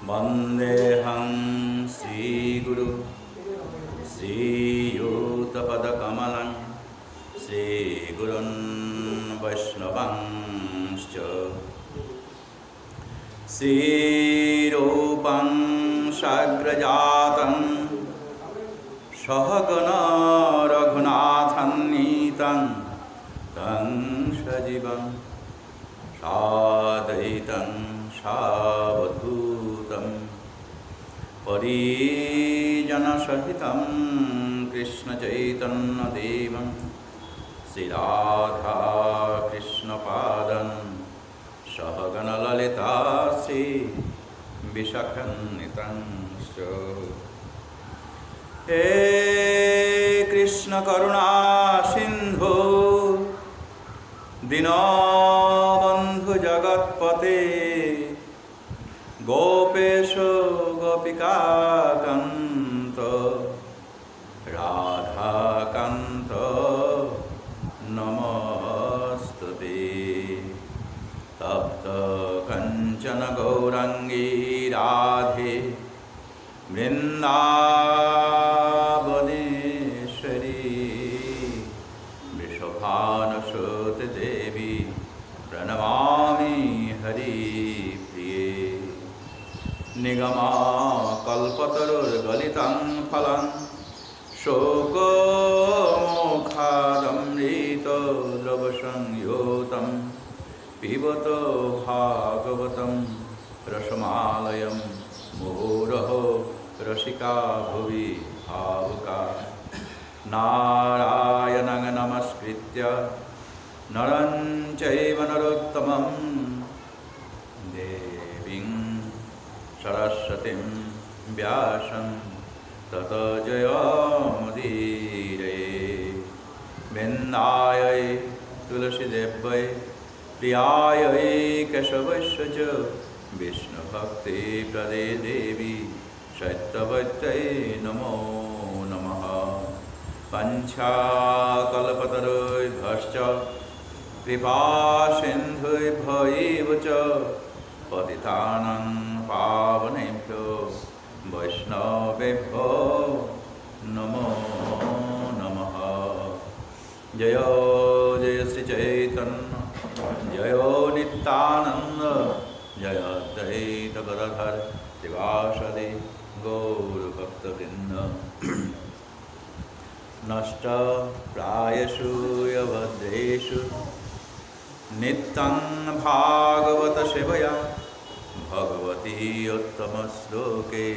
वन्देऽहं श्रीगुरु श्रीयुतपदकमलं श्रीगुरुन् वैष्णवंश्च श्रीरूपं साग्रजातं सहगण रघुनाथान्वितं तं सजीवं साद्वैतं सावधूतं परिजनसहितं कृष्णचैतन्यदेवं श्रीराधाकृष्णपादं सहगणललिता श्रीविशाखान्वितंश्च। हे कृष्ण करुणा सिंधु दीनबंधु जगत्पते गोपेश गोपिकाकान्त राधाकान्त नमस्तुते। तप्त कंचन गौरांगी राधे वृंदावनेश्वरी वृषभानुसुते देवी प्रणमामि हरिप्रिये। निगमा कल्पतरुर्गलितं फलं शोकमोक्षादमृतद्रवसंयुतं पिबत भागवतं रसमालयं मुहुरहो रसिका भुवि भावुका। नारायणं नमस्कृत्य नरं चैव नरोत्तमं देवीं सरस्वतीं व्यासं ततो जयमुदीरये। वृन्दायै तुलसीदेव्यै प्रियायै केशवस्य च विष्णुभक्तिप्रदे देवी सत्यवत्यै नमो नमः। वाञ्छाकल्पतरुभ्यश्च कृपासिन्धुभ्यैव च पतितानां पावनेभ्यो वैष्णवेभ्यो नमो नमः। जय जय श्री चैतन्य जय नित्यानंद जय अद्वैत गदाधर श्रीवासदि गौरभक्तवृंद। नष्ट प्रायसु यभद्रेषु नित्यं भागवत सेवया भगवती उत्तम श्लोके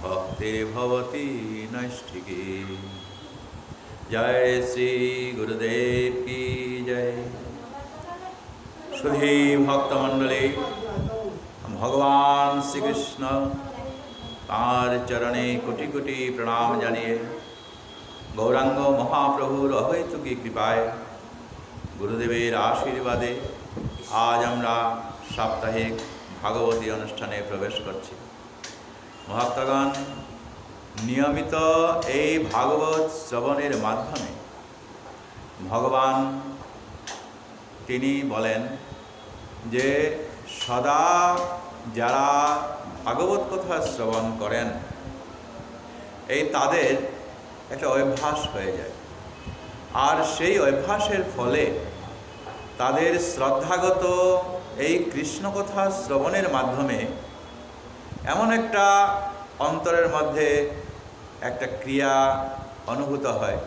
भक्ति भवती नैष्ठिकी। जय श्री गुरुदेव की जय। सुधी भक्तमंडली भगवान श्री कृष्ण तार चरणे कोटि कोटि प्रणाम जानिए। गौरांग महाप्रभुर अहैतुकी कृपाय गुरुदेवेर आशीर्वादे आज আমরা সাপ্তাহিক ভাগবতী অনুষ্ঠানে প্রবেশ করছি। ভক্তগণ, নিয়মিত এই ভাগবত শ্রবণের মাধ্যমে ভগবান তিনি বলেন যে সদা যারা ভাগবত কথা শ্রবণ করেন এই তাদের একটা অভ্যাস হয়ে যায়, আর সেই অভ্যাসের ফলে তাদের শ্রদ্ধাগত এই কৃষ্ণ কথা শ্রবণের মাধ্যমে এমন একটা অন্তরের মধ্যে একটা ক্রিয়া অনুভূত হয়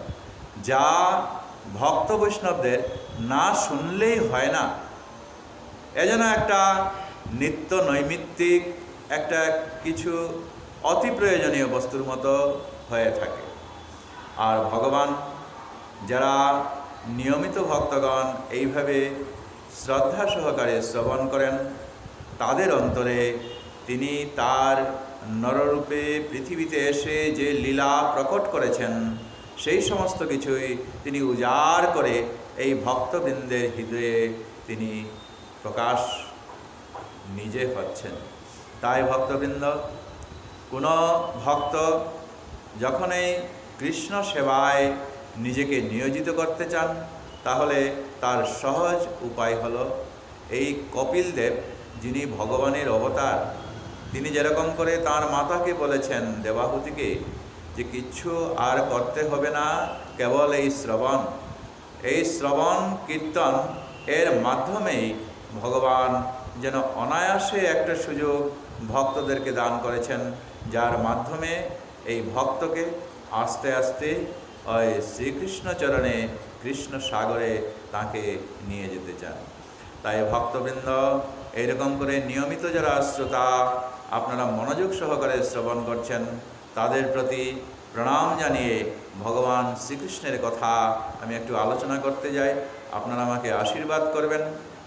যা ভক্ত বৈষ্ণবদের না শুনলেই হয় না। এজন্য একটা নিত্য নৈমিত্তিক একটা কিছু অতি প্রয়োজনীয় বস্তুর মতো হয়ে থাকে। আর ভগবান যারা নিয়মিত ভক্তগণ এইভাবে শ্রদ্ধা সহকারে শ্রবণ করেন তাদের অন্তরে তিনি তার নররূপে পৃথিবীতে এসে যে লীলা প্রকট করেছেন সেই সমস্ত কিছুই তিনি উজাড় করে এই ভক্তবৃন্দের হৃদয়ে তিনি প্রকাশ নিজে হচ্ছেন। তাই ভক্তবৃন্দ, কোনো ভক্ত যখনই কৃষ্ণ সেবায় নিজেকে নিয়োজিত করতে চান তাহলে তার সহজ উপায় হলো এই কপিল দেব যিনি ভগবানের অবতার তিনি যেরকম করে তার মাতাকে বলেছেন, দেবাহুতিকে, যে কিচ্ছু আর করতে হবে না, কেবল এই শ্রবণ কীর্তন এর মাধ্যমেই ভগবান যেন অনায়াসে একটা সুযোগ ভক্তদেরকে দান করেছেন, যার মাধ্যমে এই ভক্তকে আস্তে আস্তে ওই শ্রীকৃষ্ণ চরণে, কৃষ্ণ সাগরে তাকে নিয়ে যেতে চান। তাই ভক্তবৃন্দ, এইরকম করে নিয়মিত যারা শ্রোতা, আপনারা মনোযোগ সহকারে শ্রবণ করছেন, তাদের প্রতি প্রণাম জানিয়ে ভগবান শ্রীকৃষ্ণের কথা আমি একটু আলোচনা করতে যাই। আপনারা আমাকে আশীর্বাদ করবেন,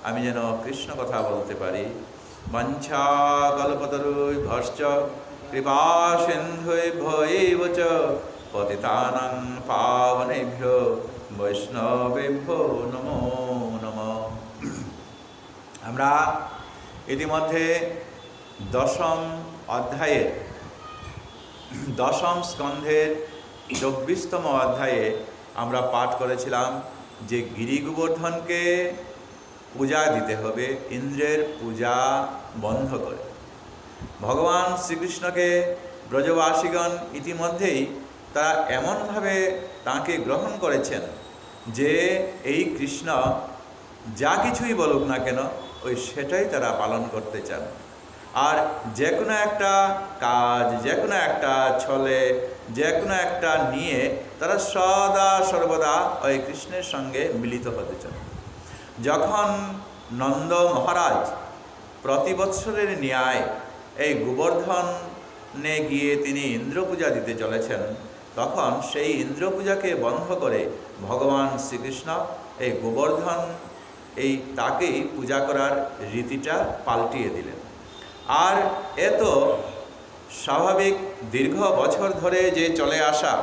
আমি যেন কৃষ্ণ কথা বলতে পারি। বাঞ্ছা কল্পতরুভ্যশ্চ কৃপা সিন্ধুভ্যৈব চ পতিতানাং পাবনেভ্যো বৈষ্ণবেভ্যো নমো নমঃ। আমরা ইতিমধ্যে দশম অধ্যায়ে, দশম স্কন্ধের 24তম অধ্যায়ে আমরা পাঠ করেছিলাম যে গিরি গোবর্ধনকে পূজা দিতে হবে ইন্দ্রের পূজা বন্ধ করে। ভগবান শ্রীকৃষ্ণকে ব্রজবাসীগণ ইতিমধ্যেই তারা এমনভাবে তাঁকে গ্রহণ করেছেন যে এই কৃষ্ণ যা কিছুই বলুক না কেন ওই সেটাই তারা পালন করতে চান। আর যে কোনো একটা কাজ, যে কোনো একটা ছলে, যে কোনো একটা নিয়ে তারা সদা সর্বদা ওই কৃষ্ণের সঙ্গে মিলিত হতে চান। যখন নন্দ মহারাজ প্রতি বৎসরের ন্যায় এই গোবর্ধনে গিয়ে তিনি ইন্দ্র পূজা দিতে চলেছেন, তখন সেই ইন্দ্র পূজাকে বন্ধ করে ভগবান শ্রীকৃষ্ণ এই গোবর্ধন তাকেই পূজা করার রীতিটা পাল্টিয়ে দিলেন। আর এত স্বাভাবিক দীর্ঘ বছর ধরে যে চলে আসা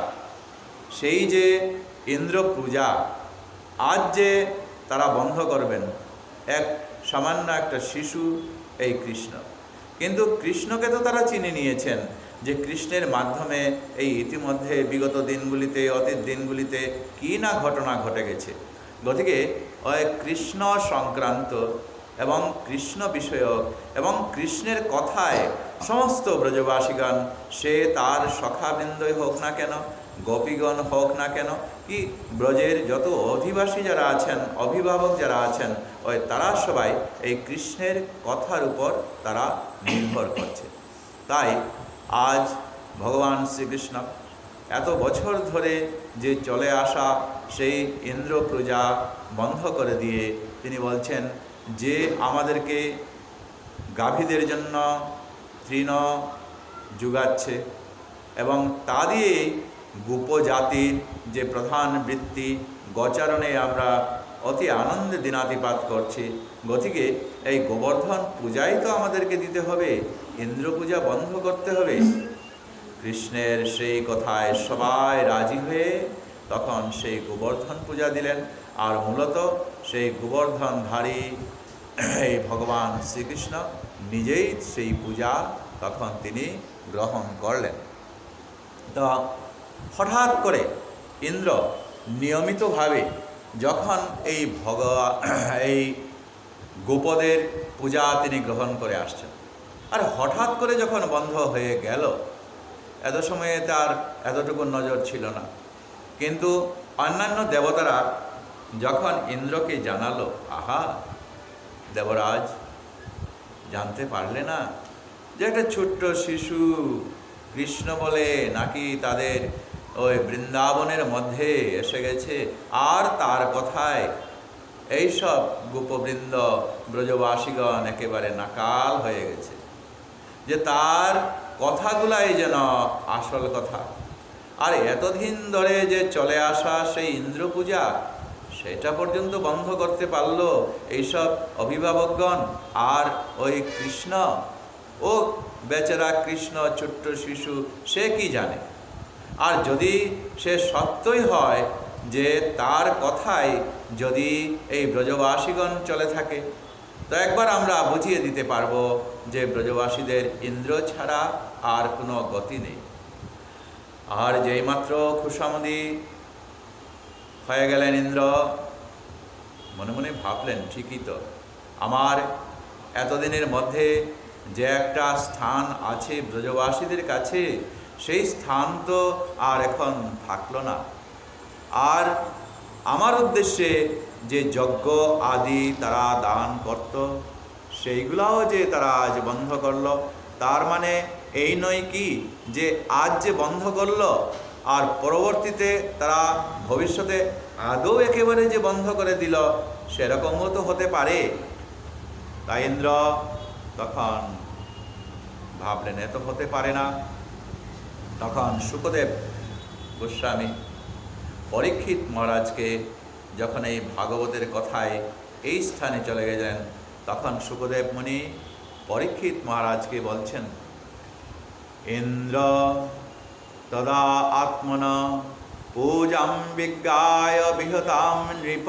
সেই যে ইন্দ্র পূজা, আজ যে তারা বন্ধ করবেন, এক সামান্য একটা শিশু এই কৃষ্ণ। কিন্তু কৃষ্ণকে তো তারা চিনে নিয়েছেন যে কৃষ্ণের মাধ্যমে এই ইতিমধ্যে বিগত দিনগুলিতে, অতীত দিনগুলিতে কী না ঘটনা ঘটে গেছে। গতিকে ওই কৃষ্ণ সংক্রান্ত এবং কৃষ্ণ বিষয়ক এবং কৃষ্ণের কথায় সমস্ত ব্রজবাসীগণ, সে তার সখাবৃন্দই হোক না কেন, গোপীগণ হোক না কেন, কি ব্রজের যত অধিবাসী যারা আছেন, অভিভাবক যারা আছেন, ওই তারা সবাই এই কৃষ্ণের কথার উপর তারা নির্ভর করছে। তাই আজ ভগবান শ্রীকৃষ্ণ এত বছর ধরে যে চলে আসা সেই ইন্দ্র পূজা বন্ধ করে দিয়ে তিনি বলছেন যে আমাদেরকে গাভীদের জন্য তৃণ যোগাচ্ছে এবং তা দিয়ে গোপজাতির যে প্রধান বৃত্তি গোচারণে আমরা অতি আনন্দে দিনাতিপাত করছি। গতিকে এই গোবর্ধন পূজাই তো আমাদেরকে দিতে হবে, ইন্দ্র পূজা বন্ধ করতে হবে। কৃষ্ণের সেই কথায় সবাই রাজি হয়ে তখন সেই গোবর্ধন পূজা দিলেন। আর মূলত সেই গোবর্ধনধারী এই ভগবান শ্রীকৃষ্ণ নিজেই সেই পূজা তখন তিনি গ্রহণ করলেন। তো হঠাৎ করে ইন্দ্র নিয়মিতভাবে যখন এই গোপদের পূজা তিনি গ্রহণ করে আসছেন, আর হঠাৎ করে যখন বন্ধ হয়ে গেল, এত সময়ে তার এতটুকু নজর ছিল না। কিন্তু অন্যান্য দেবতারা যখন ইন্দ্রকে জানালো, আহা দেবরাজ, জানতে পারলে না যে একটা ছোট্ট শিশু কৃষ্ণ বলে নাকি তাদের ওই বৃন্দাবনের মধ্যে এসে গেছে, আর তার কথায় এইসব গোপবৃন্দ ব্রজবাসীগণ একেবারে নাকাল হয়ে গেছে, যে তার কথাগুলাই যেন আসল কথা। আর এতদিন ধরে যে চলে আসা সেই ইন্দ্র পূজা, সেটা পর্যন্ত বন্ধ করতে পারলো এইসব অভিভাবকগণ। আর ওই কৃষ্ণ, ও বেচারা কৃষ্ণ ছোট্ট শিশু, সে কি জানে? আর যদি সে সত্যই হয় যে তার কথায় যদি এই ব্রজবাসীগণ চলে থাকে, তো একবার আমরা বুঝিয়ে দিতে পারবো যে ব্রজবাসীদের ইন্দ্র ছাড়া আর কোনো গতি নেই। আর যেইমাত্র খুশামদি হয়ে গেলেন ইন্দ্র, মনে মনে ভাবলেন, ঠিকই তো, আমার এতদিনের মধ্যে যে একটা স্থান আছে ব্রজবাসীদের কাছে, সেই স্থান তো আর এখন থাকলো না। আর আমার উদ্দেশ্যে যে যজ্ঞ আদি তারা দান করত, সেইগুলাও যে তারা আজ বন্ধ করলো। তার মানে এই নয় কি যে আজ যে বন্ধ করলো আর পরবর্তীতে তারা ভবিষ্যতে আদৌ একেবারে যে বন্ধ করে দিল, সেরকমও তো হতে পারে। তাই ইন্দ্র তখন ভাবলেন এ তো হতে পারে না। তখন শুকদেব গোস্বামী পরীক্ষিত মহারাজকে যখন এই ভাগবতের কথায় এই স্থানে চলে গেলেন, তখন শুকদেব মুনি পরীক্ষিত মহারাজকে বলছেন, ইন্দ্র তদা আত্মনা পূজাম বিজ্ঞায় বিহতাম নৃপ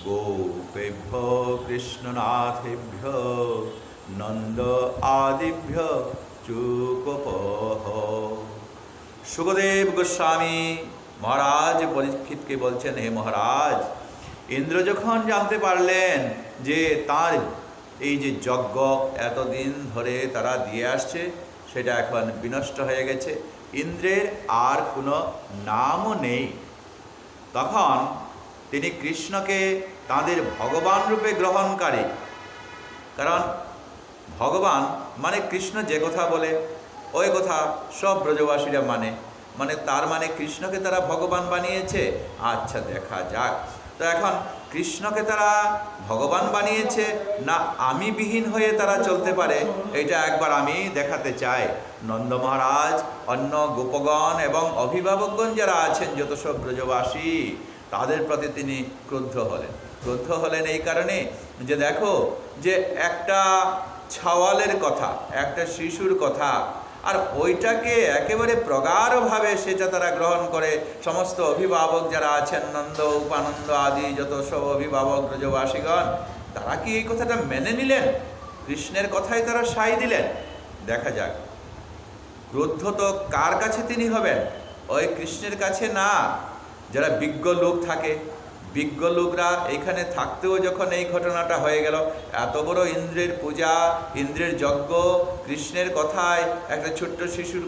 গোপেভ্য কৃষ্ণনাথেভ্য নন্দ আদিভ্য চুকোপহ। শুকদেব গোস্বামী মহারাজ পরীক্ষিতকে বলছেন, হে মহারাজ, ইন্দ্র যখন জানতে পারলেন যে তার এই যে যজ্ঞ এতদিন ধরে তারা দিয়ে আসছে সেটা এখন বিনষ্ট হয়ে গেছে, ইন্দ্রের আর কোনো নামও নেই, তখন তিনি কৃষ্ণকে তাদের ভগবান রূপে গ্রহণকারী। কারণ ভগবান মানে কৃষ্ণ যে কথা বলে ওই কথা সব ব্রজবাসীরা মানে তার মানে কৃষ্ণকে তারা ভগবান বানিয়েছে। আচ্ছা, দেখা যাক তো এখন কৃষ্ণকে তারা ভগবান বানিয়েছে না আমি বিহীন হয়ে তারা চলতে পারে, এটা একবার আমি দেখাতে চাই। নন্দ মহারাজ, অন্য গোপগণ এবং অভিভাবকগণ যারা আছেন যত সব ব্রজবাসী, তাদের প্রতি তিনি ক্রুদ্ধ হলেন এই কারণে যে দেখো যে একটা ছাওয়ালের কথা, একটা শিশুর কথা, আর ওইটাকে একেবারে প্রগাঢ়ভাবে সেটা তারা গ্রহণ করে। সমস্ত অভিভাবক যারা আছেন, নন্দ উপানন্দ আদি যত সব অভিভাবক ব্রজবাসীগণ, তারা কি এই কথাটা মেনে নিলেন? কৃষ্ণের কথাই তারা সাই দিলেন? দেখা যাক। ক্রুদ্ধ তো কার কাছে তিনি হবেন? ওই কৃষ্ণের কাছে না। যারা বিজ্ঞ লোক থাকে, বিজ্ঞ লোকরা এখানে থাকতেও যখন এই ঘটনাটা হয়ে গেল, এত বড় ইন্দ্রের পূজা, ইন্দ্রের যজ্ঞ, কৃষ্ণের কথায় একটা ছোট্ট শিশুর